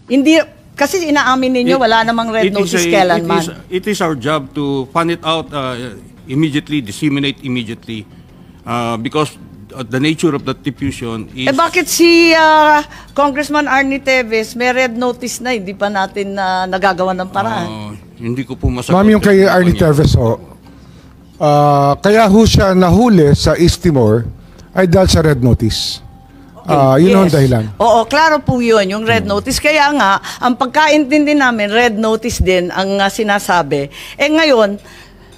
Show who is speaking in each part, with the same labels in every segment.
Speaker 1: Hindi, kasi inaamin ninyo, wala namang red notice kailanman.
Speaker 2: It is our job to find it out immediately, disseminate immediately, because the nature of the diffusion is...
Speaker 1: bakit si Congressman Arnie Teves may red notice na, hindi pa natin nagagawa ng paraan?
Speaker 2: Hindi ko po masagot.
Speaker 3: Ma'am, yung kay Arnie Teves, kaya ho siya nahuli sa East Timor ay dahil sa red notice. Yun ang dahilan.
Speaker 1: Oo, klaro po yun, yung red notice. Kaya nga, ang pagkaintindi namin, red notice din ang sinasabi. Ngayon,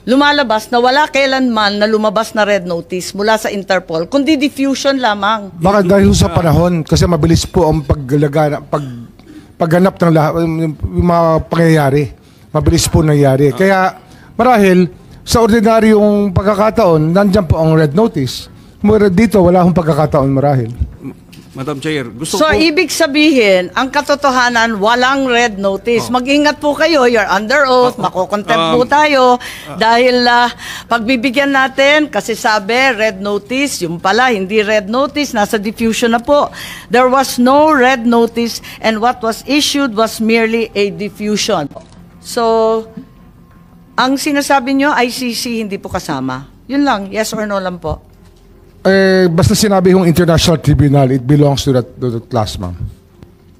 Speaker 1: lumalabas na wala kailanman na lumabas na red notice mula sa Interpol, kundi diffusion lamang.
Speaker 3: Baka dahil sa panahon, kasi mabilis po ang pagganap ng lahat, yung mga pangyayari. Mabilis po nangyayari. Kaya marahil, sa ordinaryong pagkakataon, nandyan po ang red notice. Dito, wala akong pagkakataon marahil.
Speaker 2: Madam Chair, gusto
Speaker 1: So,
Speaker 2: ko...
Speaker 1: ibig sabihin, ang katotohanan, walang red notice. Mag-ingat po kayo, you're under oath, makukontempt po tayo. Dahil pagbibigyan natin, kasi sabi, red notice, yung pala, hindi red notice, nasa diffusion na po. There was no red notice and what was issued was merely a diffusion. So, ang sinasabi nyo, ICC hindi po kasama. Yun lang, yes or no lang po.
Speaker 3: Basta sinabi yung International Tribunal, it belongs to that class, ma'am.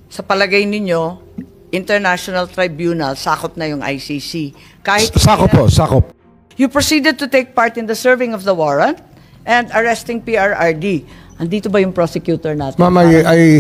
Speaker 1: Sa palagay ninyo, International Tribunal, sakop na yung ICC. Kahit
Speaker 3: sakop po, sakop.
Speaker 1: You proceeded to take part in the serving of the warrant and arresting PRRD. Andito ba yung prosecutor natin?
Speaker 3: Ma'am,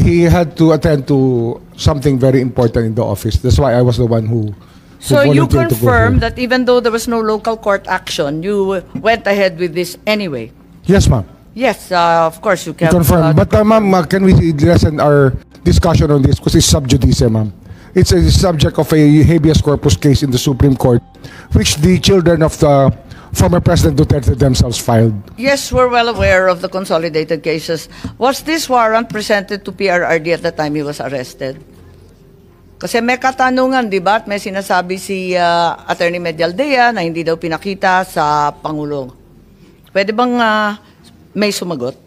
Speaker 3: he had to attend to something very important in the office. That's why I was the one who
Speaker 1: So you confirm that even though there was no local court action, you went ahead with this anyway?
Speaker 3: Yes, ma'am.
Speaker 1: Yes, of course you can.
Speaker 3: Confirm. But ma'am, can we lessen our discussion on this because it's sub judice, ma'am. It's a subject of a habeas corpus case in the Supreme Court, which the children of the former President Duterte themselves filed.
Speaker 1: Yes, we're well aware of the consolidated cases. Was this warrant presented to PRRD at the time he was arrested? Kasi may katanungan, di ba? At may sinasabi si Attorney Medialdea na hindi daw pinakita sa Pangulo. Pwede bang may sumagot?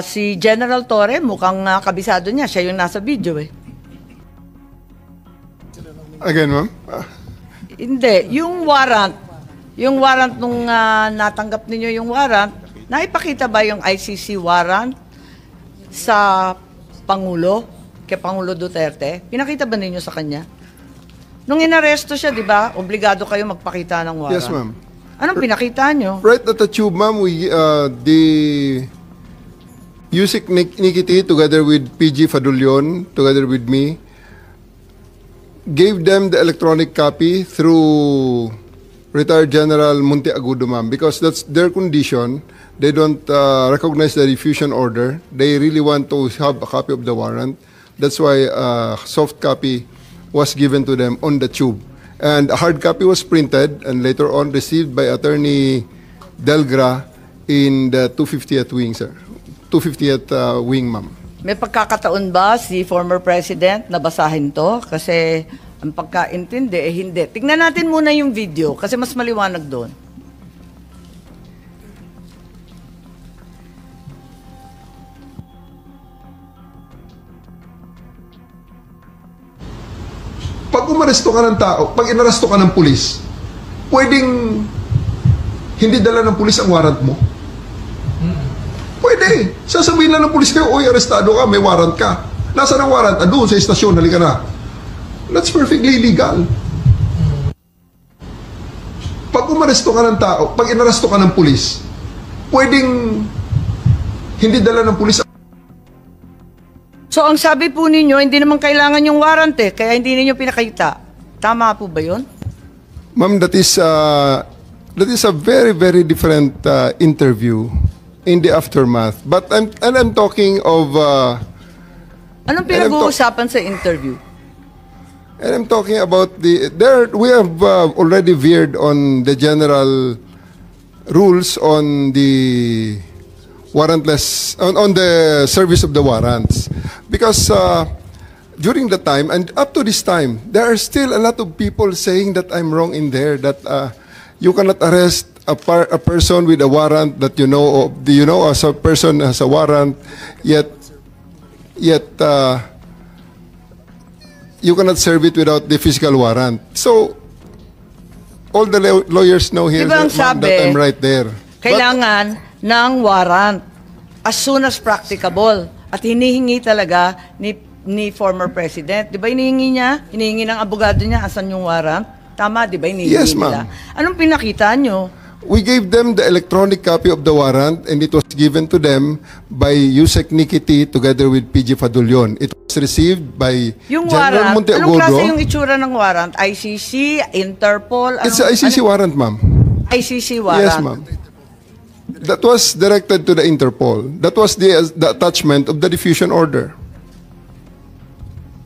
Speaker 1: Si General Torre, mukhang kabisado niya. Siya yung nasa video eh.
Speaker 4: Again, ma'am?
Speaker 1: Hindi. Yung warrant nung natanggap ninyo yung warrant, naipakita ba yung ICC warrant sa Pangulo, kay Pangulo Duterte? Pinakita ba ninyo sa kanya? Nung inaresto siya, di ba, obligado kayo magpakita ng warrant.
Speaker 4: Yes, ma'am.
Speaker 1: Anong pinakita nyo?
Speaker 4: Right at the tube, ma'am, the Yusik Nikiti, together with PG Fadulion, together with me, gave them the electronic copy through retired General Munti Agudo, ma'am, because that's their condition. They don't recognize the diffusion order. They really want to have a copy of the warrant. That's why soft copy was given to them on the tube. And a hard copy was printed and later on received by Attorney Delgra in the 250th wing, sir. 250th wing, ma'am.
Speaker 1: May pagkakataon ba si former president na basahin to? Kasi ang pagkaintindi, hindi. Tingnan natin muna yung video kasi mas maliwanag doon.
Speaker 4: Pag umaresto ka ng tao, pag inaresto ka ng pulis, pwedeng hindi dala ng pulis ang warrant mo? Pwede. Sasabihin lang ng pulis kayo, oy, arestado ka, may warrant ka. Nasaan ang warrant? Doon sa estasyon, halika na. That's perfectly legal. Pag umaresto ka ng tao, pag inaresto ka ng pulis, pwedeng hindi dala ng pulis.
Speaker 1: So, ang sabi po ninyo, hindi naman kailangan yung warrant eh, kaya hindi ninyo pinakita. Tama po ba yun?
Speaker 4: Ma'am, that is a very, very different interview in the aftermath. But I'm talking of...
Speaker 1: Anong pinag-uusapan sa interview?
Speaker 4: And I'm talking about we have already veered on the general rules on the warrantless, on the service of the warrants. Because during the time, and up to this time, there are still a lot of people saying that I'm wrong in there, that you cannot arrest a person with a warrant that you know as a person has a warrant, yet you cannot serve it without the physical warrant. So, all the lawyers know here
Speaker 1: Diba ang
Speaker 4: ma'am,
Speaker 1: sabi,
Speaker 4: that I'm right there.
Speaker 1: Kailangan ng warrant as soon as practicable. At hinihingi talaga ni former president. Di ba hinihingi niya? Hinihingi ng abogado niya, asan yung warrant? Tama, di ba hinihingi
Speaker 4: Yes,
Speaker 1: nila?
Speaker 4: ma'am.
Speaker 1: Anong pinakita nyo?
Speaker 4: We gave them the electronic copy of the warrant and it was given to them by Yusek Nikiti together with PG Fadulyon. It was received by
Speaker 1: Yung
Speaker 4: General
Speaker 1: warrant, anong klase yung
Speaker 4: Monteagudo.
Speaker 1: itsura ng warrant? ICC, Interpol?
Speaker 4: It's a ICC warrant, ma'am.
Speaker 1: ICC warrant.
Speaker 4: Yes, ma'am. That was directed to the Interpol. That was the attachment of the diffusion order.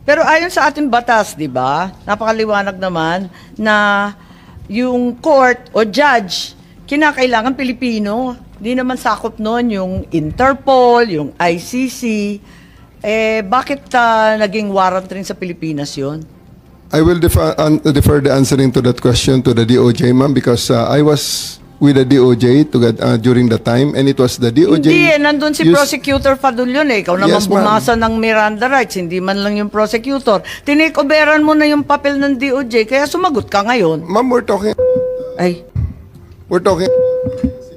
Speaker 1: Pero ayon sa ating batas, di ba, napakaliwanag naman na yung court o judge, kinakailangan Pilipino. Di naman sakop nun yung Interpol, yung ICC. Bakit naging warrant rin sa Pilipinas yun?
Speaker 4: I will defer the answering to that question to the DOJ, ma'am, because I was with the DOJ during the time, and it was the DOJ.
Speaker 1: Hindi nandun si Prosecutor Fadulyon Ikaw naman
Speaker 4: Yes, ma'am.
Speaker 1: bumasa ng Miranda rights, hindi man lang yung prosecutor. Tinikoberan mo na yung papel ng DOJ, kaya sumagot ka ngayon.
Speaker 4: Ma'am, we're talking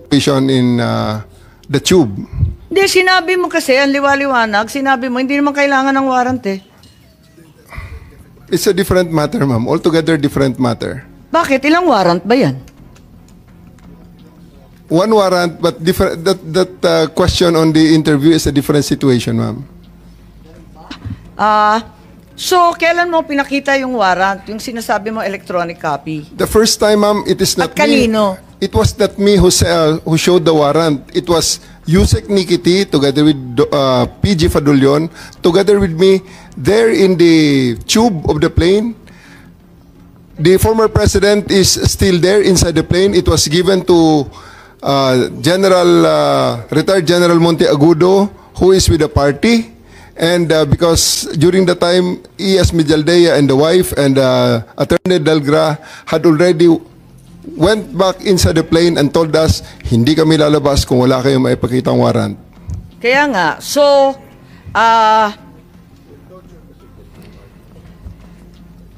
Speaker 4: situation in the tube.
Speaker 1: Hindi, sinabi mo kasi, ang liwaliwanag, sinabi mo, hindi naman kailangan ng warrant eh.
Speaker 4: It's a different matter, ma'am. Altogether different matter.
Speaker 1: Bakit? Ilang warrant ba yan?
Speaker 4: One warrant, but different. That question on the interview is a different situation, ma'am.
Speaker 1: So, kailan mo pinakita yung warrant? Yung sinasabi mo electronic copy?
Speaker 4: The first time, ma'am, it is not
Speaker 1: At kanino?
Speaker 4: me. It was not me who showed the warrant. It was Yusek Nikiti together with PG Fadulyon, together with me there in the tube of the plane. The former president is still there inside the plane. It was given to retired General Monteagudo, who is with the party. And because during the time, E.S. Mijaldea and the wife and Attorney Delgra had already went back inside the plane and told us, hindi kami lalabas kung wala kayong maipakitang warrant.
Speaker 1: Kaya nga, so,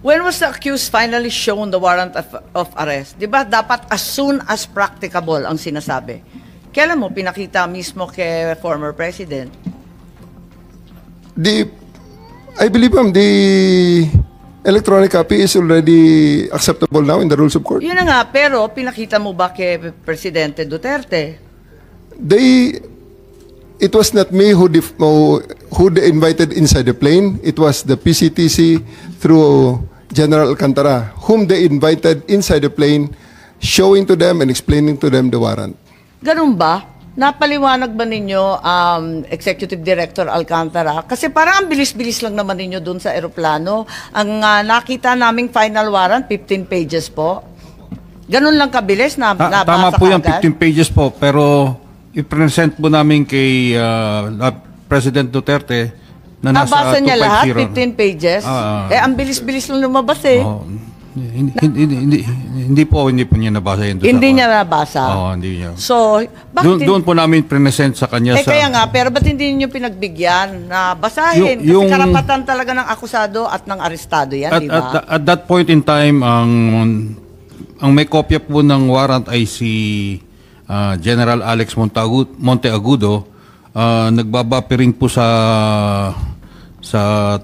Speaker 1: when was the accused finally shown the warrant of arrest? Di ba dapat as soon as practicable ang sinasabi? Kailan mo pinakita mismo kay former president?
Speaker 4: I believe, ma'am, the electronic copy is already acceptable now in the rules of court.
Speaker 1: Yun na nga, pero pinakita mo ba kay Presidente Duterte?
Speaker 4: It was not me who they invited inside the plane. It was the PCTC through General Alcantara, whom they invited inside the plane, showing to them and explaining to them the warrant.
Speaker 1: Ganun ba? Napaliwanag ba ninyo, Executive Director Alcantara? Kasi parang ang bilis-bilis lang naman ninyo dun sa eroplano. Ang nakita naming final warrant, 15 pages po. Ganun lang kabilis na nabasa
Speaker 2: Tama po yung
Speaker 1: kaagad?
Speaker 2: 15 pages po, pero i-present po namin kay President Duterte na nasa
Speaker 1: Nabasa niya lahat,
Speaker 2: 250.
Speaker 1: 15 pages? Ang bilis-bilis lang lumabas eh.
Speaker 2: Oh, hindi po niya nabasa yun.
Speaker 1: Hindi niya nabasa.
Speaker 2: Hindi niya.
Speaker 1: So, bakit
Speaker 2: Doon po namin present sa kanya sa...
Speaker 1: kaya nga, pero ba't hindi niyo pinagbigyan na basahin? Kasi karapatan talaga ng akusado at ng arestado yan, di ba?
Speaker 2: At that point in time, ang may kopya po ng warrant ay si General Alex Monteagudo. Nagbabapiring po sa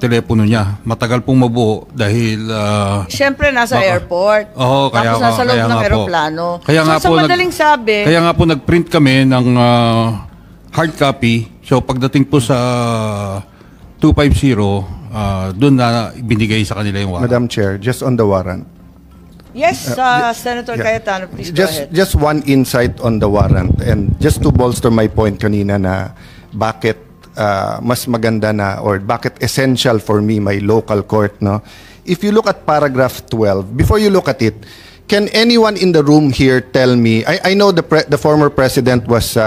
Speaker 2: telepono niya. Matagal pong mabuo dahil...
Speaker 1: Siyempre, nasa airport.
Speaker 2: Kaya
Speaker 1: Tapos nasa loob ng aeroplano. So, madaling sabi...
Speaker 2: Kaya nga po nag-print kami ng hard copy. So, pagdating po sa 250, doon na binigay sa kanila yung warrant.
Speaker 5: Madam Chair, just on the warrant.
Speaker 1: Yes, Senator Cayetano, please go ahead.
Speaker 5: Just one insight on the warrant, and just to bolster my point kanina na bakit mas maganda na, or bakit essential for me my local court, no? If you look at paragraph 12, before you look at it, can anyone in the room here tell me, I know the former president was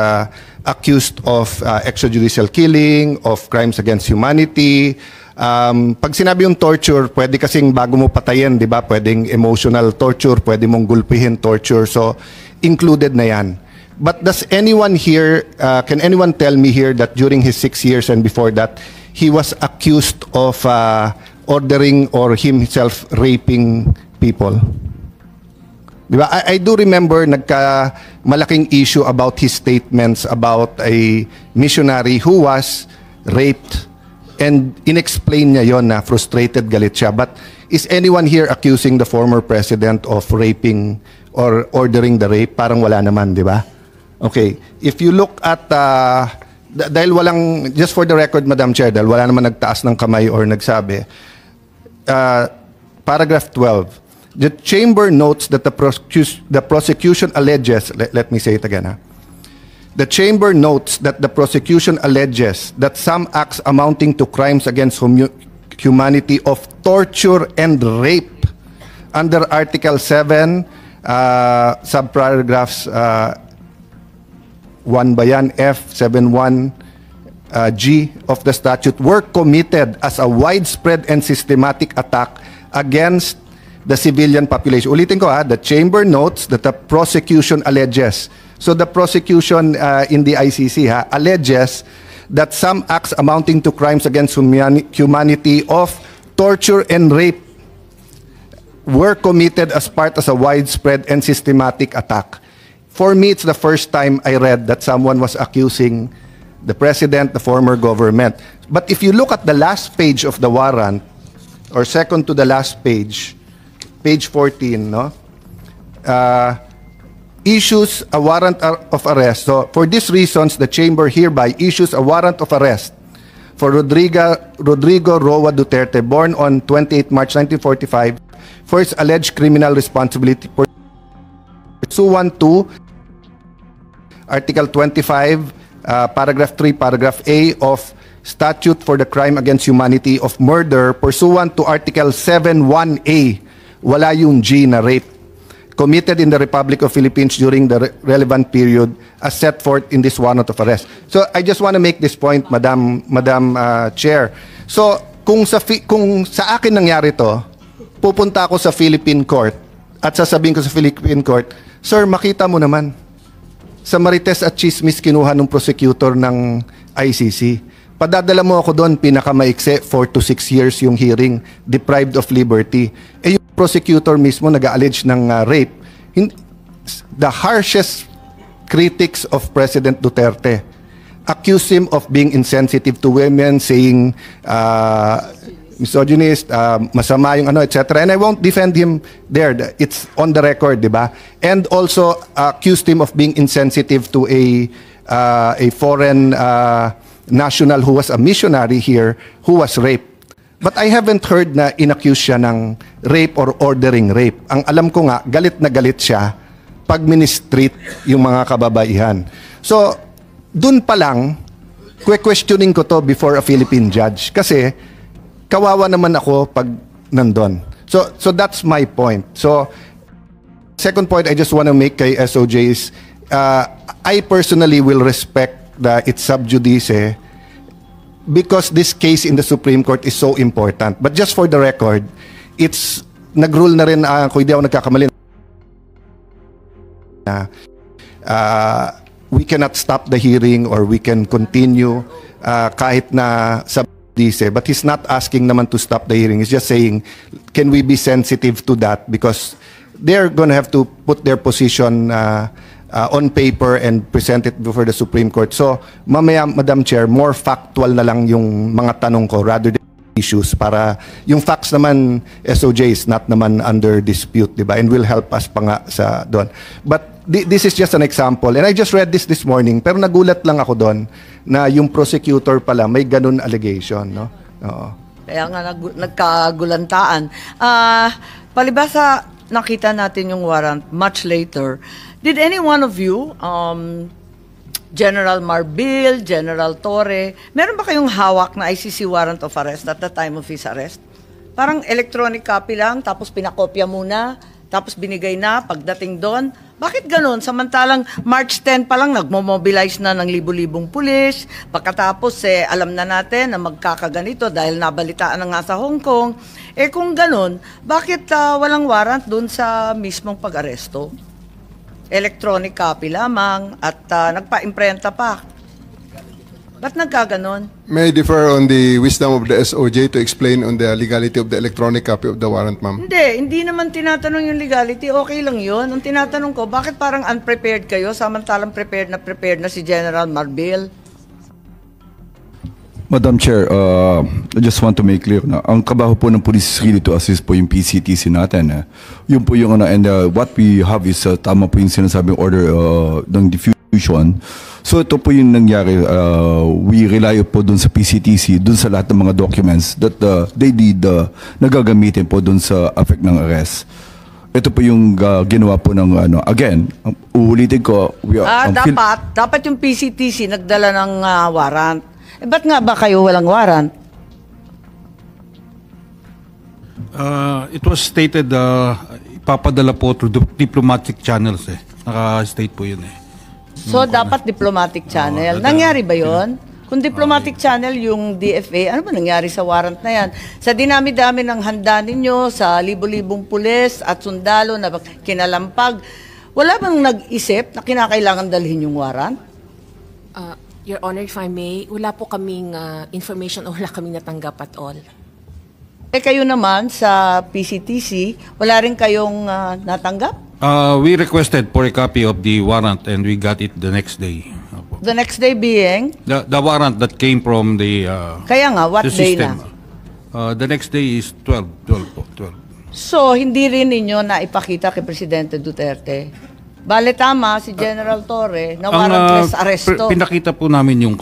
Speaker 5: accused of extrajudicial killing, of crimes against humanity. Pag sinabi yung torture, pwede kasing bago mo patayin, di ba? Pwedeng emotional torture, pwede mong gulpihin torture. So, included na yan. But does anyone here, can anyone tell me here that during his 6 years and before that, he was accused of ordering or himself raping people. Di ba? I do remember malaking issue about his statements about a missionary who was raped, and inexplain niya yon na frustrated, galit siya. But is anyone here accusing the former president of raping or ordering the rape? Parang wala naman, di ba? Okay. If you look at, dahil walang, just for the record, Madam Chair, dahil wala naman nagtaas ng kamay or nagsabi, paragraph 12, the chamber notes that the prosecution alleges, let me say it again, the chamber notes that the prosecution alleges that some acts amounting to crimes against humanity of torture and rape under Article 7, subparagraphs 1 ba yan, F, 71, G of the statute were committed as a widespread and systematic attack against the civilian population. Ulitin ko the chamber notes that the prosecution alleges. So the prosecution in the ICC alleges that some acts amounting to crimes against humanity of torture and rape were committed as part of a widespread and systematic attack. For me, it's the first time I read that someone was accusing the president, the former government. But if you look at the last page of the warrant, or second to the last page, page 14, no? Issues a warrant of arrest. So, for these reasons, the chamber hereby issues a warrant of arrest for Rodrigo Roa Duterte, born on 28 March 1945, for his alleged criminal responsibility pursuant to Article 25, Paragraph 3, Paragraph A of Statute for the Crime Against Humanity of Murder, pursuant to Article 7(1)A, wala yung G na rape, committed in the Republic of Philippines during the relevant period as set forth in this warrant of arrest. So I just want to make this point, Madam Chair. So kung sa akin nangyari to, pupunta ako sa Philippine Court at sasabihin ko sa Philippine Court, sir, makita mo naman, sa Marites at Chismis kinuha ng prosecutor ng ICC. Padadala mo ako doon, pinakamaikse, 4 to 6 years yung hearing, deprived of liberty. Yung prosecutor mismo nag-allege ng rape. The harshest critics of President Duterte accuse him of being insensitive to women, saying misogynist, masama yung etc. And I won't defend him there. It's on the record, di ba? And also accused him of being insensitive to a foreign national who was a missionary here who was raped. But I haven't heard na inaccuse siya ng rape or ordering rape. Ang alam ko nga, galit na galit siya pag ministreat yung mga kababaihan. So, dun pa lang, questioning ko to before a Philippine judge. Kasi, kawawa naman ako pag nandun. So that's my point. So, second point I just want to make kay SOJ is, I personally will respect its sub judice because this case in the Supreme Court is so important. But just for the record, it's nag-rule na rin, kung hindi ako nagkakamali, we cannot stop the hearing or we can continue kahit na sub judice. But he's not asking naman to stop the hearing. He's just saying, can we be sensitive to that? Because they're going to have to put their position on paper and present it before the Supreme Court. So, mamaya, Madam Chair, more factual na lang yung mga tanong ko rather than issues para yung facts naman, SOJ is not naman under dispute, di ba? And will help us pa nga sa doon. But this is just an example. And I just read this morning, pero nagulat lang ako doon na yung prosecutor pala may ganun allegation, no? Oo.
Speaker 1: Kaya nga nagkagulantaan. Palibasa, nakita natin yung warrant much later. Did any one of you, General Marbil, General Torre, meron ba kayong hawak na ICC warrant of arrest at the time of his arrest? Parang electronic copy lang, tapos pinakopya muna, tapos binigay na pagdating doon. Bakit ganun? Samantalang March 10 pa lang nagmo-mobilize na ng libu-libong pulis. Pagkatapos alam na natin na magkakaganito dahil nabalitaan na nga sa Hong Kong. Kung ganun, bakit walang warrant doon sa mismong pag-aresto? Electronic copy lamang at nagpa-imprenta pa. Ba't nagkaganon?
Speaker 4: May I differ on the wisdom of the SOJ to explain on the legality of the electronic copy of the warrant, ma'am?
Speaker 1: Hindi naman tinatanong yung legality. Okay lang yun. Ang tinatanong ko, bakit parang unprepared kayo samantalang prepared na si General Marbil?
Speaker 6: Madam Chair, I just want to make clear na ang trabaho po ng police is really to assist po yung PCTC natin. Yun po yung and what we have is tama po yung sinasabing order ng diffusion. So ito po yung nangyari, we rely po dun sa PCTC, dun sa lahat ng mga documents that they did na gagamitin po dun sa effect ng arrest. Ito po yung ginawa po ng again, uulitin ko.
Speaker 1: Dapat yung PCTC nagdala ng warrant. Ba't nga ba kayo walang warrant?
Speaker 2: It was stated, ipapadala po through diplomatic channels eh. Naka-state po yun eh.
Speaker 1: So, dapat diplomatic channel. Nangyari ba yon? Kung diplomatic channel yung DFA, ano ba nangyari sa warrant na yan? Sa dinami-dami ng handa ninyo, sa libo-libong pulis at sundalo na kinalampag, wala bang nag-isip na kinakailangan dalhin yung warrant?
Speaker 7: Your Honor, if I may, wala po kaming information o wala kaming natanggap at all.
Speaker 1: Kayo naman sa PCTC, wala rin kayong natanggap?
Speaker 2: We requested for a copy of the warrant and we got it the next day.
Speaker 1: The next day being?
Speaker 2: The warrant that came from the
Speaker 1: Kaya nga, what
Speaker 2: the
Speaker 1: day
Speaker 2: system. The next day is 12 po.
Speaker 1: So, hindi rin ninyo na ipakita kay Presidente Duterte? Bale tama, si General Torre, na warrantless arresto.
Speaker 2: Pinakita po namin yung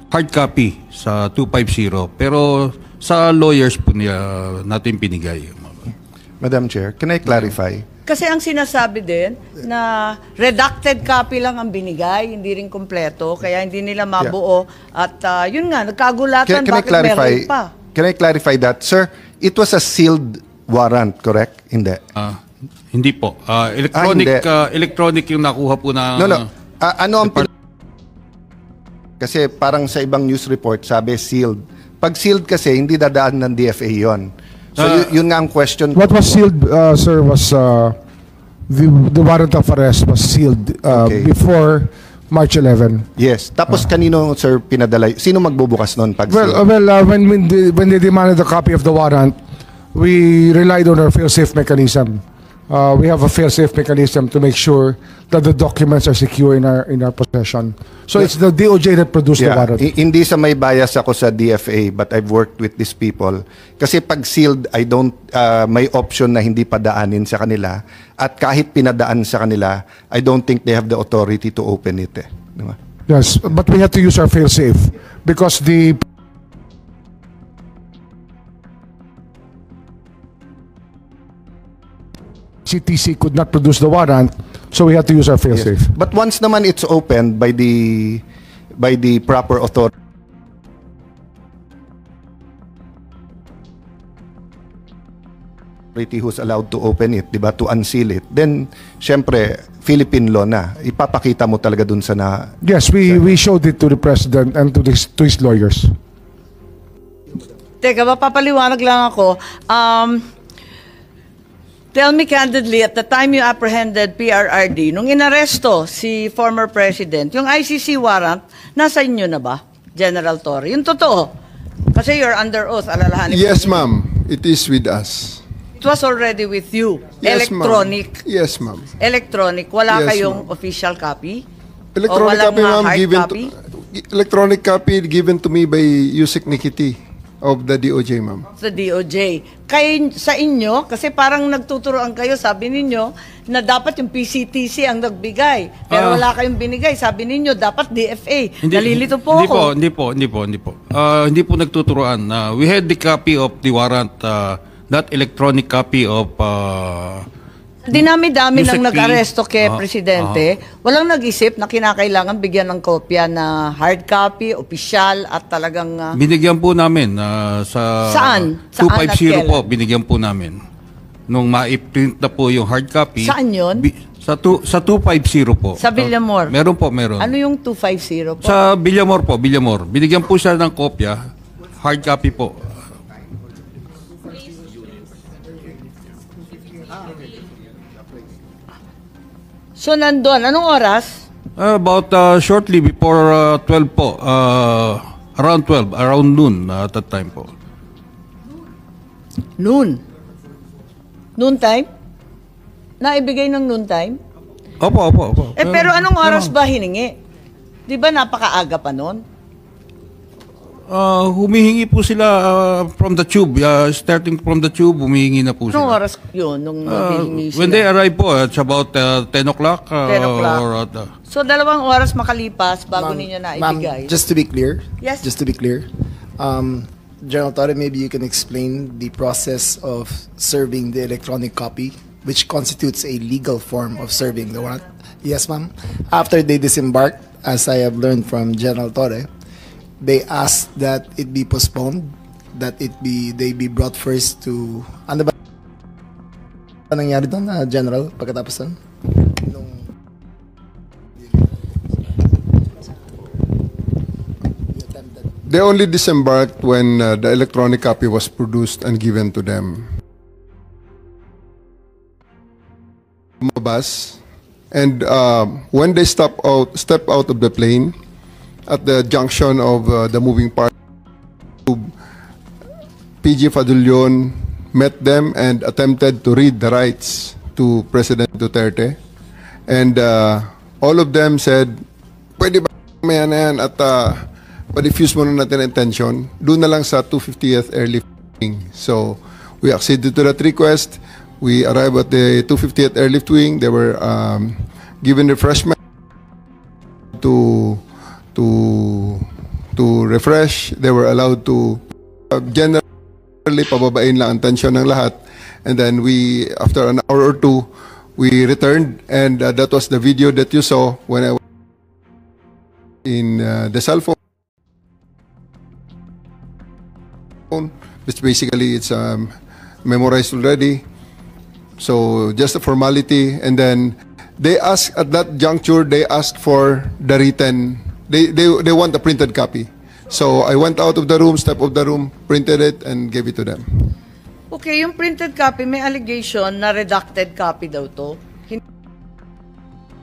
Speaker 2: hard copy sa 250, pero sa lawyers po natin pinigay.
Speaker 5: Madam Chair, can I clarify?
Speaker 1: Kasi ang sinasabi din na redacted copy lang ang binigay, hindi rin kompleto, kaya hindi nila mabuo. At yun nga, nagkagulatan, bakit meron pa?
Speaker 5: Can I clarify that? Sir, it was a sealed warrant, correct? Hindi.
Speaker 2: Hindi po. Electronic yung nakuha po na...
Speaker 5: No. Ano ang... Kasi parang sa ibang news report, sabi sealed. Pag sealed kasi, hindi dadaan ng DFA yon. So yun nga ang question.
Speaker 3: What was sealed, sir, was the warrant of arrest was sealed before March 11.
Speaker 5: Yes. Tapos kanino, sir, pinadala? Sino magbubukas noon pag sealed?
Speaker 3: When they demanded a copy of the warrant, we relied on our fail-safe mechanism. We have a fail-safe mechanism to make sure that the documents are secure in our possession. So it's the DOJ that produced the warrant.
Speaker 5: Hindi sa may bias ako sa DFA, but I've worked with these people. Kasi pag sealed, may option na hindi padaanin sa kanila. At kahit pinadaan sa kanila, I don't think they have the authority to open it. Diba?
Speaker 3: Yes, but we have to use our fail-safe because the CTC could not produce the warrant, so we had to use our fail-safe.
Speaker 5: Yes. But once naman it's opened by the proper authority who's allowed to open it, diba, to unseal it, then syempre Philippine law na. Ipapakita mo talaga dun sa na.
Speaker 3: Yes, we showed it to the president and to his lawyers.
Speaker 1: Teka, mapapaliwanag lang ako. Tell me candidly, at the time you apprehended PRRD, nung inaresto si former president, yung ICC warrant, nasa inyo na ba, General Torre? Yung totoo. Kasi you're under oath, alalahanin mo.
Speaker 4: Yes, ma'am. It is with us.
Speaker 1: It was already with you.
Speaker 4: Yes, ma'am.
Speaker 1: Electronic.
Speaker 4: Yes, ma'am.
Speaker 1: Electronic. Wala
Speaker 4: Yes,
Speaker 1: kayong
Speaker 4: ma'am.
Speaker 1: official copy?
Speaker 4: Electronic
Speaker 1: walang,
Speaker 4: copy, ma'am,
Speaker 1: hard
Speaker 4: given
Speaker 1: copy?
Speaker 4: electronic copy given to me by Yusek Nikiti of the DOJ, ma'am.
Speaker 1: Sa DOJ. Sa inyo, kasi parang nagtuturoan kayo, sabi ninyo, na dapat yung PCTC ang nagbigay. Pero wala kayong binigay. Sabi ninyo, dapat DFA. Nalilito po ako.
Speaker 2: Hindi po. Hindi po nagtuturoan. We had the copy of the warrant, not electronic copy of...
Speaker 1: Dinami-dami
Speaker 2: Yusek
Speaker 1: nang
Speaker 2: P.
Speaker 1: nag-aresto kay Presidente, walang nag-isip na kinakailangan bigyan ng kopya na hard copy, opisyal, at talagang...
Speaker 2: binigyan po namin sa...
Speaker 1: Saan?
Speaker 2: 250
Speaker 1: Saan at kailan?
Speaker 2: po, binigyan po namin. Nung ma-print na po yung hard copy...
Speaker 1: Saan yun?
Speaker 2: Sa 250 po.
Speaker 1: Sa Villamor?
Speaker 2: Meron po.
Speaker 1: Ano yung 250 po?
Speaker 2: Sa Villamor po, Villamor. Binigyan po siya ng kopya, hard copy po.
Speaker 1: So, nandun. Anong oras?
Speaker 2: About shortly before 12 po. Around 12, around noon at that time po.
Speaker 1: Noon. Noon time? Naibigay ng noon time?
Speaker 2: Opo.
Speaker 1: Pero anong oras ba hiningi? Di ba napakaaga pa noon?
Speaker 2: Humihingi po sila from the tube. Starting from the tube, humihingi na po
Speaker 1: Anong
Speaker 2: sila.
Speaker 1: oras yun nung hihingi sila?
Speaker 2: When they arrive po, it's about 10 o'clock.
Speaker 1: 10 o'clock.
Speaker 2: Or,
Speaker 1: So, 2 oras makalipas bago ninyo naibigay.
Speaker 8: Ma'am, just to be clear.
Speaker 1: Yes.
Speaker 8: Just to be clear. General Torre, maybe you can explain the process of serving the electronic copy, which constitutes a legal form of serving the warrant. Yes, ma'am. After they disembarked, as I have learned from General Torre, they asked that it be postponed, that they be brought first to, ano ba nangyari doon, General, pagkatapos doon?
Speaker 4: They only disembarked when the electronic copy was produced and given to them. Bus, and when they step out of the plane at the junction of the moving part, PG Fadulion met them and attempted to read the rights to President Duterte, and all of them said, "Pwede ba yan at pa-diffuse muna natin ang tension, doon na lang sa 250th airlift wing." So we acceded to that request. We arrived at the 250th airlift wing. They were given refreshment to refresh. They were allowed to generally pababain lang ang tension ng lahat. And then we, after an hour or two, we returned, and that was the video that you saw when I was in the cell phone, which basically it's memorized already. So just a formality, and then they asked at that juncture. They asked for the written. They want a printed copy. So I went out of the room, stepped out of the room, printed it, and gave it to them.
Speaker 1: Okay, yung printed copy, may allegation na redacted copy daw to.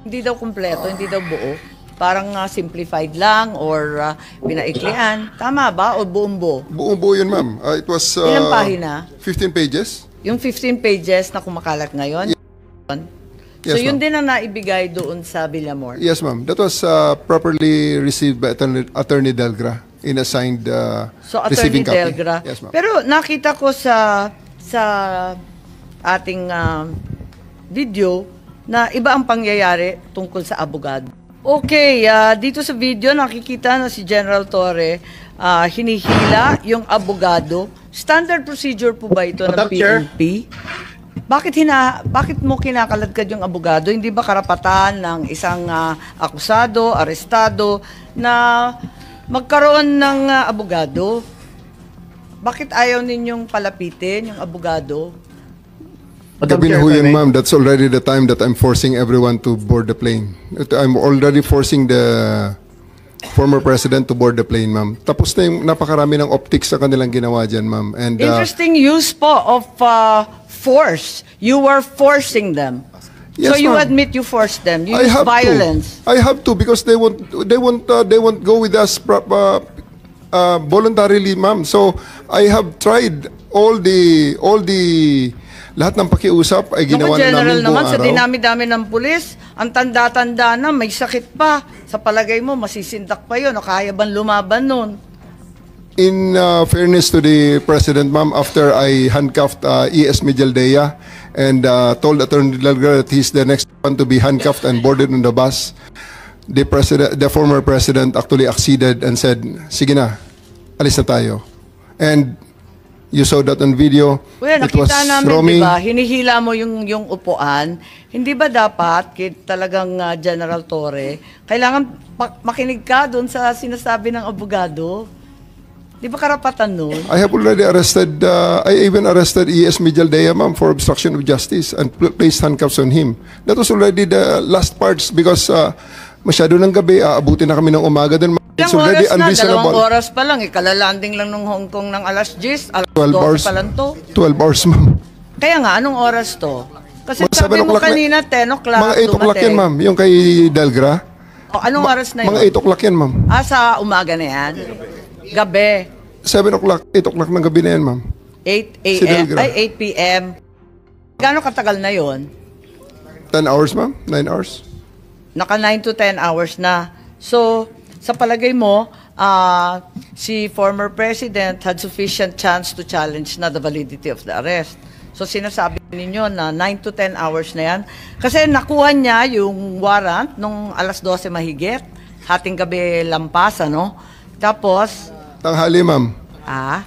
Speaker 1: Hindi daw kumpleto, hindi daw buo. Parang simplified lang or pinaiklian. Tama ba? O buong-buo?
Speaker 4: Buo yun, ma'am. It was
Speaker 1: Ilang pahina?
Speaker 4: 15 pages.
Speaker 1: Yung 15 pages na kumakalat ngayon? So
Speaker 4: Yes,
Speaker 1: yun
Speaker 4: ma'am.
Speaker 1: din ang naibigay doon sa Villamor?
Speaker 4: Yes, ma'am. That was properly received by Attorney Delgra in assigned
Speaker 1: So,
Speaker 4: receiving
Speaker 1: Attorney
Speaker 4: copy.
Speaker 1: Delgra.
Speaker 4: Yes, ma'am.
Speaker 1: Pero nakita ko sa ating video na iba ang pangyayari tungkol sa abogado. Okay, dito sa video nakikita na si General Torre hinihila yung abogado. Standard procedure po ba ito ng PNP? Bakit mo kinakaladkad yung abogado? Hindi ba karapatan ng isang akusado, arestado na magkaroon ng abogado? Bakit ayaw ninyong palapitin yung abogado?
Speaker 4: Gabi na ho yun, ma'am. That's already the time that I'm forcing everyone to board the plane. I'm already forcing the former president to board the plane, ma'am. Tapos na yung napakarami ng optics sa kanilang ginawa dyan, ma'am. And
Speaker 1: Interesting use po of force. You were forcing them. So
Speaker 4: Yes,
Speaker 1: you
Speaker 4: ma'am.
Speaker 1: admit you forced them. You
Speaker 4: I
Speaker 1: use
Speaker 4: have
Speaker 1: violence.
Speaker 4: to. I have to because they won't go with us voluntarily, ma'am. So I have tried all the lahat ng pakiusap ay ginawa na
Speaker 1: General
Speaker 4: namin buong
Speaker 1: naman, sa
Speaker 4: araw.
Speaker 1: dinami-dami ng pulis, ang tanda-tanda na, may sakit pa. Sa palagay mo, masisindak pa yun. O kaya bang lumaban nun?
Speaker 4: In fairness to the president, ma'am, after I handcuffed E.S. Mijaldea and told Attorney Delgado that he's the next one to be handcuffed and boarded on the bus, the former president actually acceded and said, "Sige na, alis na tayo." And you saw that on video.
Speaker 1: Well,
Speaker 4: It was
Speaker 1: nakita namin,
Speaker 4: roaming.
Speaker 1: di ba, hinihila mo yung upuan. Hindi ba dapat, talagang General Torre, kailangan makinig ka doon sa sinasabi ng abogado? Di ba karapatan nun?
Speaker 4: I have already arrested, I even arrested E.S. Mijaldea, ma'am, for obstruction of justice and placed handcuffs on him. That was already the last parts because masyado ng gabi, aabutin na kami ng umaga. Then it's
Speaker 1: Ilang
Speaker 4: already
Speaker 1: oras na,
Speaker 4: unreasonable.
Speaker 1: 2 oras pa lang, kalalanding lang ng Hong Kong ng alas 10, alas
Speaker 4: 12
Speaker 1: 12
Speaker 4: hours.
Speaker 1: pa lang to.
Speaker 4: 12 hours, ma'am.
Speaker 1: Kaya nga, anong oras to? Kasi
Speaker 4: Mga 7
Speaker 1: sabi mo
Speaker 4: o'clock na-
Speaker 1: kanina, 10 o'clock
Speaker 4: Mga 8 o'clock yan,
Speaker 1: dumating.
Speaker 4: ma'am. Yung kay Delgra.
Speaker 1: O, anong oras na
Speaker 4: Mga
Speaker 1: yun?
Speaker 4: 8 o'clock yan, ma'am.
Speaker 1: Sa umaga na yan? Gabi.
Speaker 4: 7 o'clock, 8 o'clock ng gabi na yan, ma'am.
Speaker 1: 8
Speaker 4: Si
Speaker 1: a.m.
Speaker 4: Delgra.
Speaker 1: Ay, 8 p.m. Gaano katagal na yon?
Speaker 4: 10 hours, ma'am? 9 hours?
Speaker 1: Naka 9 to 10 hours na. So, sa palagay mo, si former president had sufficient chance to challenge na the validity of the arrest. So, sinasabi ninyo na 9 to 10 hours na yan. Kasi nakuha niya yung warrant nung alas 12 mahigit. Hating gabi lampas, ano? Tapos,
Speaker 4: Tanghali, ma'am.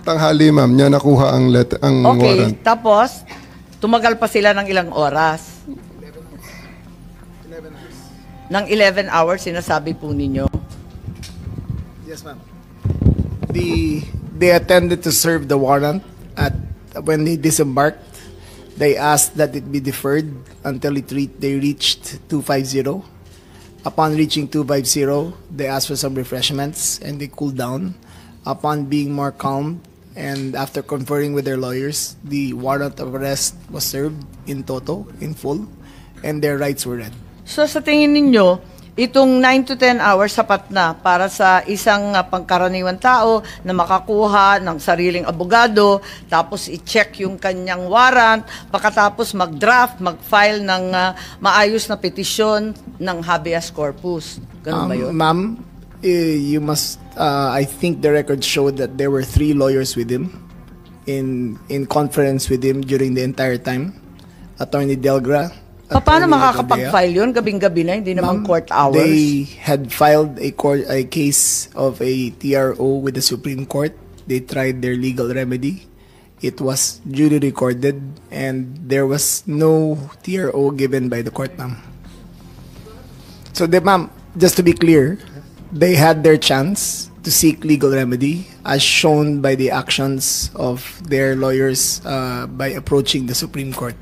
Speaker 4: Tanghali, ma'am. Niya nakuha ang
Speaker 1: okay.
Speaker 4: warrant.
Speaker 1: Tapos, tumagal pa sila ng ilang oras. Ng 11 hours, sinasabi po ninyo.
Speaker 8: Yes, ma'am. They attended to serve the warrant when they disembarked. They asked that it be deferred until they reached 250. Upon reaching 250, they asked for some refreshments and they cooled down. Upon being more calm and after conferring with their lawyers, the warrant of arrest was served in toto, in full, and their rights were read.
Speaker 1: So sa tingin ninyo, itong 9 to 10 hours sapat na para sa isang pangkaraniwang tao na makakuha ng sariling abogado, tapos i-check yung kanyang warrant, pagkatapos mag-draft, mag-file ng maayos na petisyon ng habeas corpus. Ganun ba yun?
Speaker 8: Ma'am, you must, I think the record showed that there were 3 lawyers with him in conference with him during the entire time. Attorney Delgra.
Speaker 1: Paano makakapag-file yun? Gabing-gabi na, hindi naman court hours.
Speaker 8: They had filed a case of a TRO with the Supreme Court. They tried their legal remedy. It was duly recorded and there was no TRO given by the court, ma'am. So, ma'am, just to be clear, they had their chance to seek legal remedy as shown by the actions of their lawyers by approaching the Supreme Court.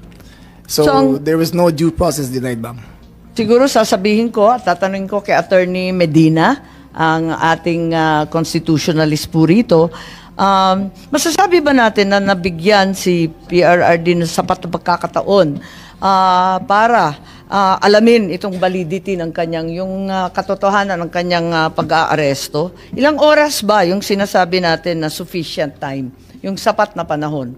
Speaker 8: So there was no due process denied, ma'am.
Speaker 1: Siguro sasabihin ko at tatanungin ko kay Attorney Medina, ang ating constitutionalist po rito, masasabi ba natin na nabigyan si PRRD ng sapat na pagkakataon para alamin itong validity ng kanyang, yung katotohanan ng kanyang pag-aaresto? Ilang oras ba yung sinasabi natin na sufficient time, yung sapat na panahon?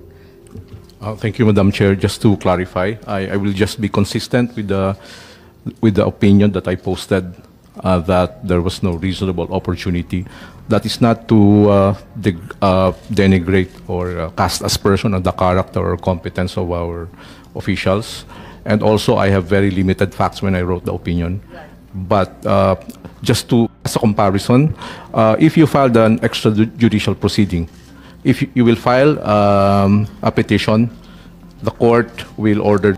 Speaker 9: Thank you, Madam Chair. Just to clarify, I will just be consistent with the opinion that I posted that there was no reasonable opportunity. That is not to denigrate or cast aspersion on the character or competence of our officials. And also, I have very limited facts when I wrote the opinion. But just to, as a comparison, if you filed an extrajudicial proceeding, if you will file a petition, the court will order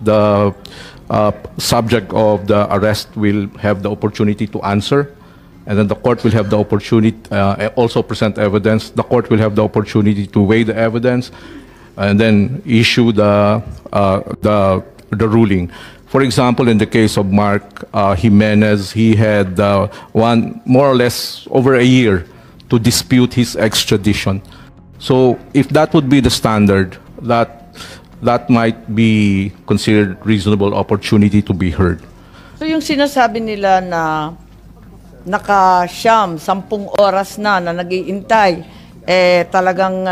Speaker 9: the subject of the arrest will have the opportunity to answer, and then the court will have the opportunity also present evidence. The court will have the opportunity to weigh the evidence, and then issue the ruling. For example, in the case of Mark Jimenez, he had more or less over a year to dispute his extradition. So if that would be the standard, that might be considered reasonable opportunity to be heard.
Speaker 1: So yung sinasabi nila na naka-10 oras na nag-iintay, talagang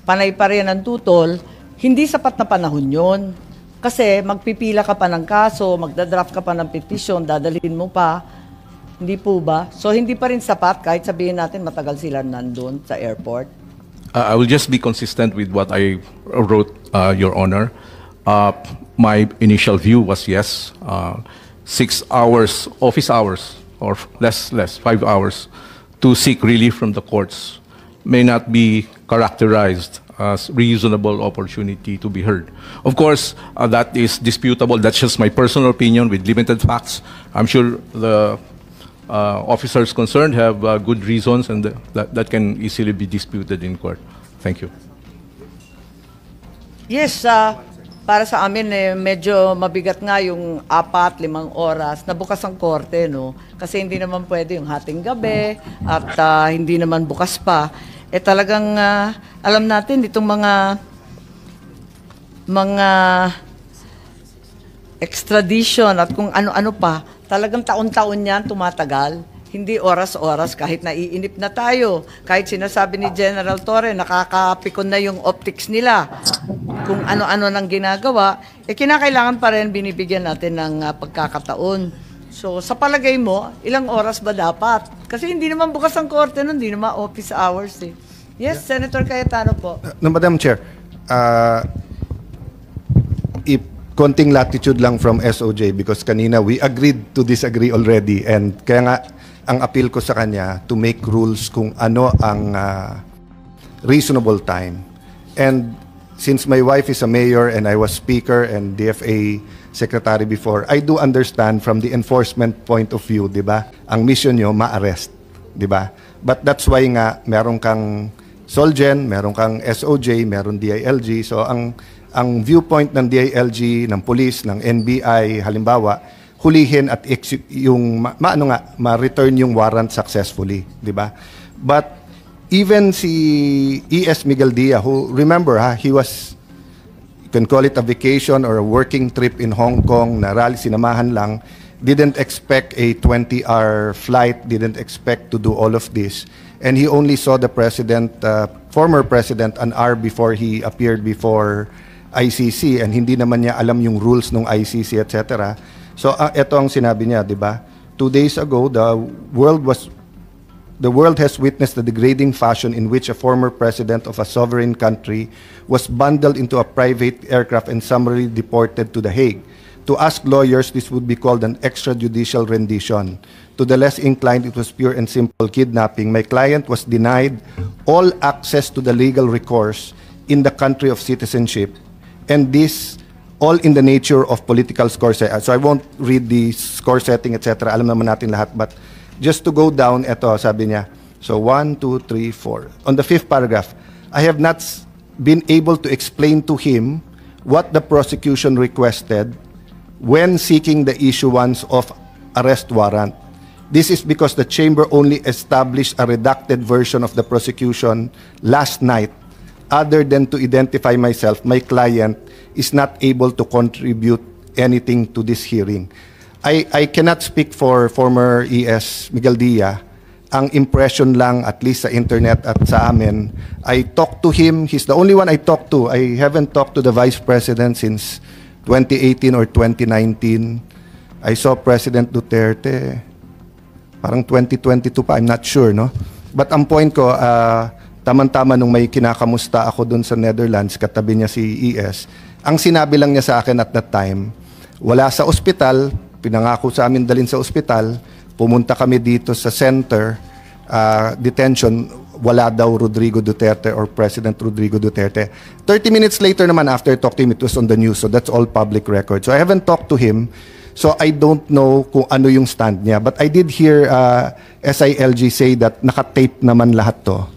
Speaker 1: panay pa rin ang tutol, hindi sapat na panahon yun. Kasi magpipila ka pa ng kaso, magdadraft ka pa ng petition, dadalhin mo pa. Hindi po ba? So hindi pa rin sapat kahit sabihin natin matagal sila nandun sa airport?
Speaker 9: I will just be consistent with what I wrote, Your Honor. My initial view was yes, 6 hours, office hours, or less, 5 hours, to seek relief from the courts may not be characterized as reasonable opportunity to be heard. Of course, that is disputable. That's just my personal opinion with limited facts. I'm sure the officers concerned have good reasons, and that can easily be disputed in court. Thank you.
Speaker 1: Yes, para sa amin medyo mabigat nga yung 4-5 oras na bukas ang korte, no? Kasi hindi naman pwede yung hating gabi at hindi naman bukas pa. Talagang alam natin itong mga extradition at kung ano-ano pa, Talagang taon-taon yan tumatagal. Hindi oras-oras kahit naiinip na tayo. Kahit sinasabi ni General Torre, nakakapikon na yung optics nila. Kung ano-ano nang ginagawa, kinakailangan pa rin binibigyan natin ng pagkakataon. So, sa palagay mo, ilang oras ba dapat? Kasi hindi naman bukas ang korte nun, hindi naman office hours eh. Yes, Senator Cayetano po.
Speaker 5: No, Madam Chair, konting latitude lang from SOJ because kanina we agreed to disagree already and kaya nga ang appeal ko sa kanya to make rules kung ano ang reasonable time. And since my wife is a mayor and I was speaker and DFA secretary before, I do understand from the enforcement point of view, di ba? Ang mission nyo, ma-arrest, di ba? But that's why nga, meron kang Solgen, meron kang SOJ, meron DILG. So ang viewpoint ng DILG, ng police, ng NBI, halimbawa, hulihin at yung ma-return yung warrant successfully, di ba? But even si E.S. Miguel Dia, who remember he was, you can call it a vacation or a working trip in Hong Kong na rally, sinamahan lang, didn't expect a 20-hour flight, didn't expect to do all of this, and he only saw the president, former president, an hour before he appeared before ICC, and hindi naman niya alam yung rules ng ICC, etc. So ito ang sinabi niya, di ba? 2 days ago, the world has witnessed the degrading fashion in which a former president of a sovereign country was bundled into a private aircraft and summarily deported to The Hague. To us lawyers, this would be called an extrajudicial rendition. To the less inclined, it was pure and simple kidnapping. My client was denied all access to the legal recourse in the country of citizenship, and this all in the nature of political score setting. So I won't read the score setting, etc. Alam naman natin lahat. But just to go down, ito, sabi niya. So 1, 2, 3, 4. On the 5th paragraph, I have not been able to explain to him what the prosecution requested when seeking the issuance of arrest warrant. This is because the chamber only established a redacted version of the prosecution last night. Other than to identify myself, my client is not able to contribute anything to this hearing. I cannot speak for former E.S. Miguel Dia. Ang impression lang, at least sa internet at sa amin, I talked to him. He's the only one I talked to. I haven't talked to the Vice President since 2018 or 2019. I saw President Duterte, parang 2022 pa, I'm not sure, no? But ang point ko, tama-tama nung may kinakamusta ako dun sa Netherlands, katabi niya si ES, ang sinabi lang niya sa akin at that time, wala sa ospital, pinangako sa amin dalhin sa ospital, pumunta kami dito sa center, detention, wala daw Rodrigo Duterte or President Rodrigo Duterte. 30 minutes later naman after I talked to him, it was on the news, so that's all public record. So I haven't talked to him, so I don't know kung ano yung stand niya. But I did hear SILG say that nakatape naman lahat to.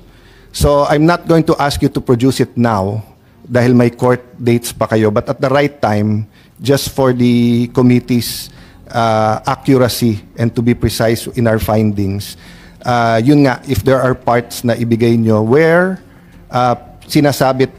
Speaker 5: So I'm not going to ask you to produce it now dahil may court dates pa kayo, but at the right time, just for the committee's accuracy and to be precise in our findings, yun nga, if there are parts na ibigay nyo where sinasabi at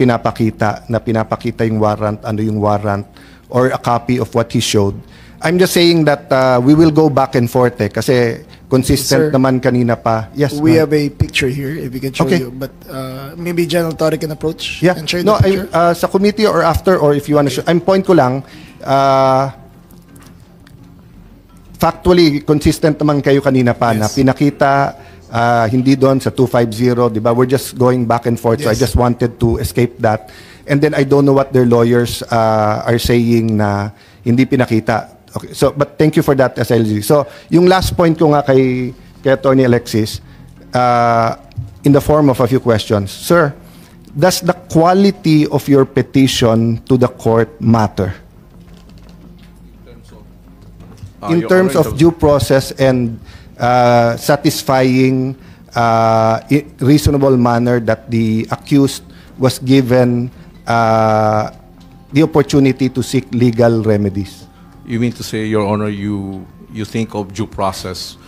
Speaker 5: pinapakita yung warrant, ano yung warrant, or a copy of what he showed, I'm just saying that we will go back and forth kasi consistent
Speaker 8: Sir,
Speaker 5: naman kanina pa. Yes,
Speaker 8: we have a picture here if we can show
Speaker 5: Okay.
Speaker 8: you, but maybe General Torre can approach
Speaker 5: Yeah.
Speaker 8: and share
Speaker 5: No,
Speaker 8: the picture.
Speaker 5: sa committee or after, or if you want to show. Ang point ko lang, factually consistent naman kayo kanina pa na pinakita hindi doon sa 250, di ba? We're just going back and forth. So I
Speaker 8: Yes.
Speaker 5: just wanted to escape that. And then I don't know what their lawyers are saying na hindi pinakita. Okay. So but thank you for that, SLG. So yung last point ko nga kay Attorney Alexis, in the form of a few questions. Sir, does the quality of your petition to the court matter? In
Speaker 9: Your
Speaker 5: terms
Speaker 9: Honor,
Speaker 5: of due process and satisfying reasonable manner that the accused was given the opportunity to seek legal remedies.
Speaker 9: You mean to say, Your Honor, you think of due process,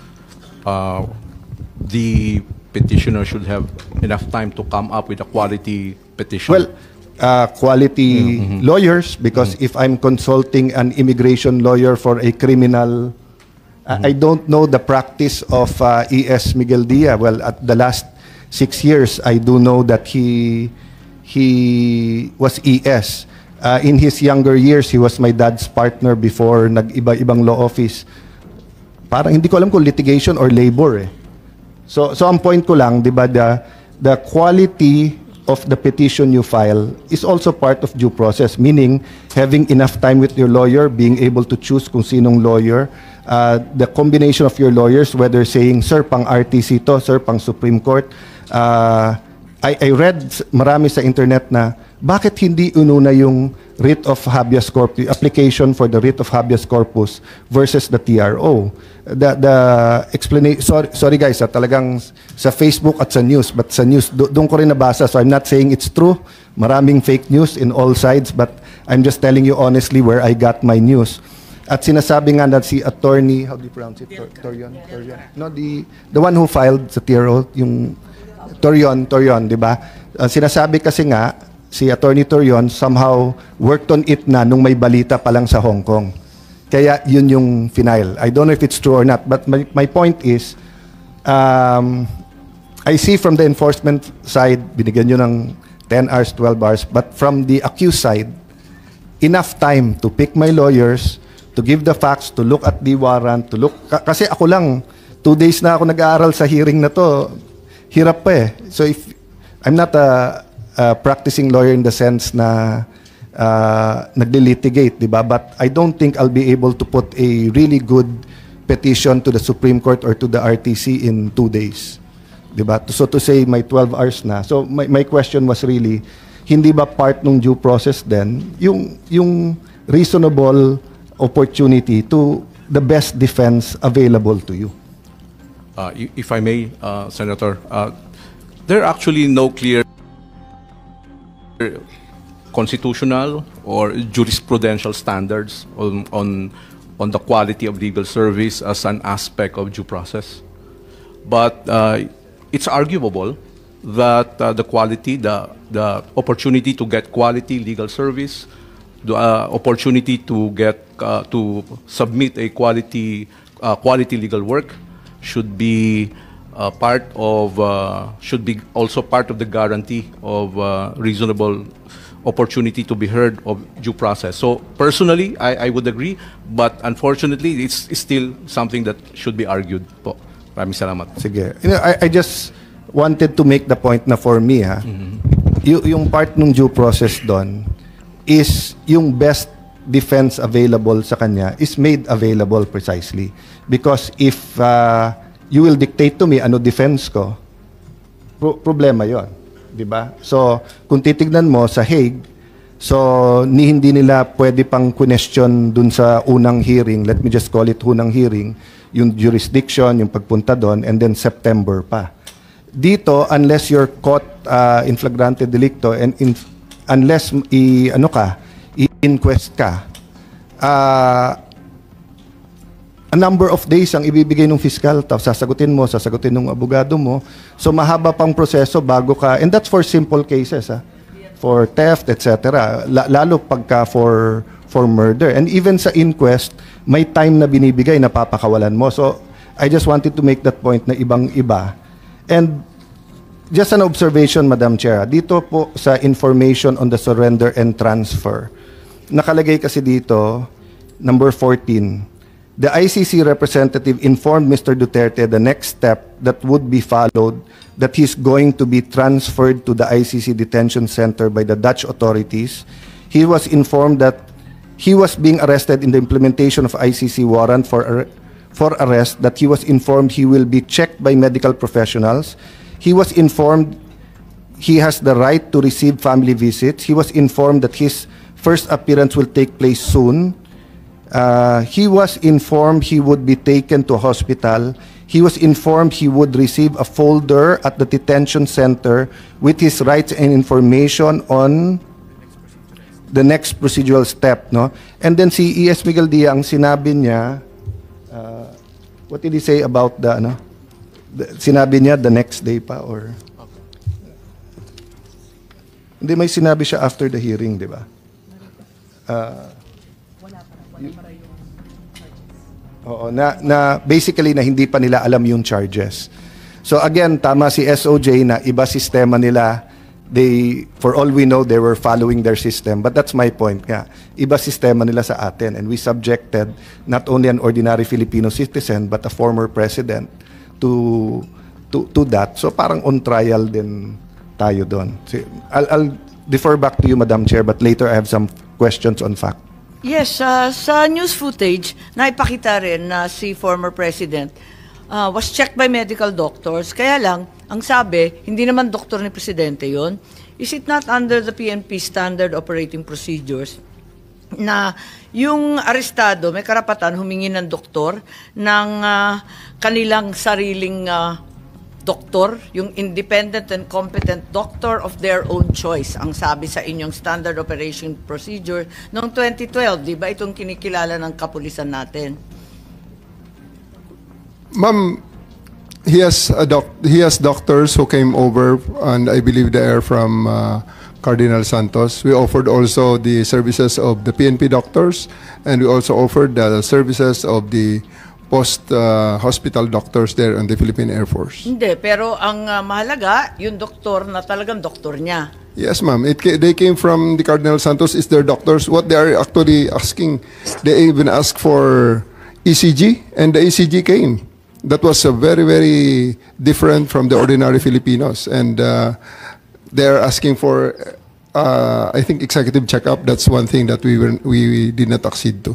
Speaker 9: the petitioner should have enough time to come up with a quality petition?
Speaker 5: Well, quality lawyers, because if I'm consulting an immigration lawyer for a criminal I don't know the practice of E.S. Miguel Dia. Well, at the last 6 years, I do know that he was ES. In his younger years, he was my dad's partner before nag-iba-ibang law office. Parang hindi ko alam kung litigation or labor eh. So ang point ko lang, di ba, the quality of the petition you file is also part of due process, meaning having enough time with your lawyer, being able to choose kung sinong lawyer, the combination of your lawyers, whether saying, sir, pang RTC to, sir, pang Supreme Court. I read marami sa internet na bakit hindi ununa yung writ of habeas corpus, application for the writ of habeas corpus versus the TRO. The explanation, sorry guys, talagang sa Facebook at sa news, but sa news, doon ko rin nabasa, so I'm not saying it's true. Maraming fake news in all sides, but I'm just telling you honestly where I got my news. At sinasabi nga na si attorney, how do you pronounce it? Torion? No, the one who filed sa TRO, yung Torion, di ba? Sinasabi kasi nga, si Attorney Torion somehow worked on it na nung may balita pa lang sa Hong Kong. Kaya yun yung final. I don't know if it's true or not, but my point is, I see from the enforcement side, binigyan nyo ng 10 hours, 12 hours, but from the accused side, enough time to pick my lawyers, to give the facts, to look at the warrant, to look, kasi ako lang, 2 days na ako nag-aaral sa hearing na to, hirap pa eh. So if I'm not a practicing lawyer in the sense na nagle-litigate, di ba? But I don't think I'll be able to put a really good petition to the Supreme Court or to the RTC in 2 days. Di ba? So to say may 12 hours na. So my question was really, hindi ba part ng due process then yung reasonable opportunity to the best defense available to you?
Speaker 9: If I may, Senator, there are actually no clear constitutional or jurisprudential standards on the quality of legal service as an aspect of due process. But it's arguable that the quality, the opportunity to get quality legal service, the opportunity to get to submit a quality legal work should be should be also part of the guarantee of reasonable opportunity to be heard of due process. So personally, I would agree, but unfortunately, it's still something that should be argued po. Maraming salamat.
Speaker 5: Sige. You know, I just wanted to make the point na for me, yung part ng due process doon is yung best defense available sa kanya is made available precisely. Because if you will dictate to me ano defense ko, problema yon, di ba? So, kung titignan mo sa Hague, so hindi nila pwede pang question dun sa unang hearing, let me just call it unang hearing, yung jurisdiction, yung pagpunta doon, and then September pa. Dito, unless you're caught in flagrante delicto and unless i-inquest ka, a number of days ang ibibigay ng fiscal, sasagutin ng abogado mo. So mahaba pang proseso bago ka, and that's for simple cases, for theft, etc. Lalo pagka for murder. And even sa inquest, may time na binibigay na papakawalan mo. So I just wanted to make that point na ibang-iba. And just an observation, Madam Chair, dito po sa information on the surrender and transfer, nakalagay kasi dito, number 14, the ICC representative informed Mr. Duterte the next step that would be followed, that he's going to be transferred to the ICC detention center by the Dutch authorities. He was informed that he was being arrested in the implementation of ICC warrant for arrest, that he was informed he will be checked by medical professionals. He was informed he has the right to receive family visits. He was informed that his first appearance will take place soon. He was informed he would be taken to a hospital. He was informed he would receive a folder at the detention center with his rights and information on the next procedural step, no? And then si E.S. Miguel Dia, ang sinabi niya, what did he say about sinabi niya the next day pa or? Hindi, may sinabi siya after the hearing, di ba? Oo, na basically na hindi pa nila alam yung charges. So again, tama si SOJ na iba sistema nila. They, for all we know, they were following their system. But that's my point nga. Iba sistema nila sa atin. And we subjected not only an ordinary Filipino citizen, but a former president to that. So parang on trial din tayo doon. I'll defer back to you, Madam Chair, but later I have some questions on fact.
Speaker 1: Yes, sa news footage, naipakita rin na si former president was checked by medical doctors. Kaya lang, ang sabi, hindi naman doktor ni presidente yon. Is it not under the PNP standard operating procedures na yung arestado may karapatan humingi ng doktor ng kanilang sariling doktor, yung independent and competent doctor of their own choice, ang sabi sa inyong standard operation procedure noong 2012, di ba itong kinikilala ng kapulisan natin?
Speaker 4: Ma'am, he has doctors who came over, and I believe they are from Cardinal Santos. We offered also the services of the PNP doctors, and we also offered the services of the post-hospital doctors there on the Philippine Air Force.
Speaker 1: Hindi, pero ang mahalaga, yung doktor na talagang doktor niya.
Speaker 4: Yes, ma'am. They came from the Cardinal Santos. Is their doctors. What they are actually asking, they even asked for ECG, and the ECG came. That was very, very different from the ordinary Filipinos. And they're asking for, I think, executive checkup. That's one thing that we did not accede to.